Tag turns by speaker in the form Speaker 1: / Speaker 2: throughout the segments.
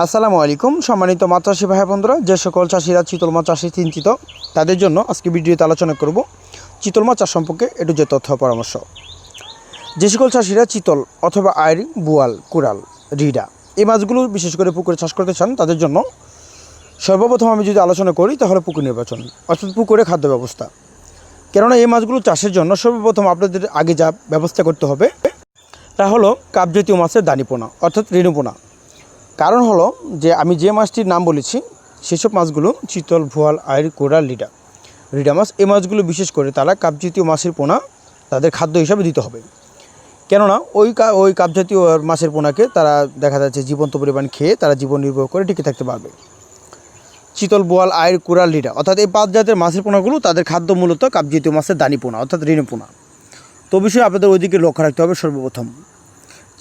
Speaker 1: আসসালামু আলাইকুম সম্মানিত মাছ চাষি ভাই বন্ধুরা, যে সকল চাষিরা চিতল মাছ চাষে চিন্তিত তাদের জন্য আজকে ভিডিওতে আলোচনা করব চিতল মাছ চাষ সম্পর্কে একটু যে তথ্য পরামর্শ। যে সকল চাষিরা চিতল অথবা আইর, বোয়াল, কুড়াল, রিডা এই মাছগুলো বিশেষ করে পুকুরে চাষ করতে চান তাদের জন্য সর্বপ্রথম আমি যদি আলোচনা করি তাহলে পুকুর নির্বাচন অর্থাৎ পুকুরে খাদ্য ব্যবস্থা। কেননা এই মাছগুলো চাষের জন্য সর্বপ্রথম আপনাদের আগে যা ব্যবস্থা করতে হবে তা হলো কাপ জাতীয় মাছের দানিপোনা অর্থাৎ রেণুপোনা। কারণ হলো যে আমি যে মাছটির নাম বলেছি সেসব মাছগুলো চিতল, ভোয়াল, আইর, কোরাল, রিডা মাছ এই মাছগুলো বিশেষ করে তারা কাপজাতীয় মাছের পোনা তাদের খাদ্য হিসাবে দিতে হবে। কেননা ওই কাপজাতীয় মাছের পোনাকে তারা দেখা যাচ্ছে জীবন্ত পরিমাণ খেয়ে তারা জীবন নির্বাহ করে টিকে থাকতে পারবে। চিতল, বোয়াল, আইর, কোরাল, রিডা অর্থাৎ এই 5 জাতের মাছের পোনাগুলো তাদের খাদ্য মূলত কাপজাতীয় মাছের দানি পোনা অর্থাৎ রেণুপোনা। তো বিষয়ে আপনাদের ওইদিকে লক্ষ্য রাখতে হবে। সর্বপ্রথম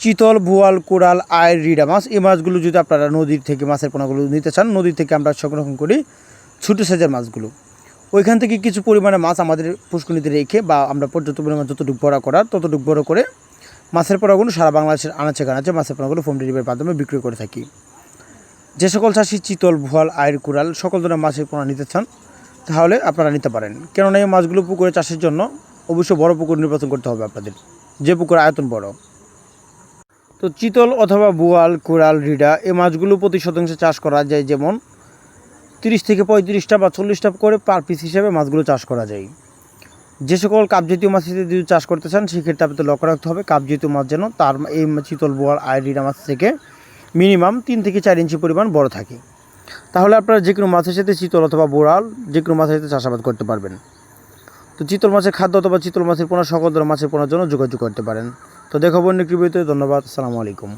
Speaker 1: চিতল, বোয়াল, কোরাল, আইর, রিডা মাছ এই মাছগুলো যদি আপনারা নদীর থেকে মাছের পোনাগুলো নিতে চান, নদীর থেকে আমরা সংরক্ষণ করি ছোটো সাইজের মাছগুলো। ওইখান থেকে কিছু পরিমাণে মাছ আমাদের পুষ্করিণীতে রেখে বা আমরা পর্যাপ্ত পরিমাণ যতটুকু বড় করার ততটুকু বড় করে মাছের পোনাগুলো সারা বাংলাদেশের আনাচে কানাচে মাছের পোনাগুলো হোম ডেলিভারির মাধ্যমে বিক্রি করে থাকি। যে সকল চাষি চিতল, ভোয়াল, আইর, কোরাল সকল ধরনের মাছের পোনা নিতে চান তাহলে আপনারা নিতে পারেন। কেননা এই মাছগুলো পুকুরে চাষের জন্য অবশ্যই বড় পুকুর নির্বাচন করতে হবে আপনাদের, যে পুকুর আয়তন বড়। তো চিতল অথবা বোয়াল, কোরাল, রিডা এই মাছগুলো প্রতি শতাংশে চাষ করা যায়, যেমন 30 থেকে 35টা বা 40টা করে পার পিস হিসেবে মাছগুলো চাষ করা যায়। যে সকল কাপজাতীয় মাছ যদি চাষ করতে চান সেক্ষেত্রে আপনাদের লক্ষ্য রাখতে হবে কাপজাতীয় মাছ যেন তার এই চিতল, বোয়াল, আইর, রিডা মাছ থেকে মিনিমাম 3 থেকে 4 ইঞ্চি পরিমাণ বড় থাকে। তাহলে আপনারা যে কোনো মাছের সাথে চিতল অথবা বোয়াল যে কোনো মাছের সাথে চাষাবাদ করতে পারবেন। তো চিতল মাছের খাদ্য অথবা চিতল মাছের পোনা সকল ধরনের মাছের পোনার জন্য যোগাযোগ করতে পারেন। তো দেখাবো অন্য একটি ভিডিওতে। ধন্যবাদ। আসসালামু আলাইকুম।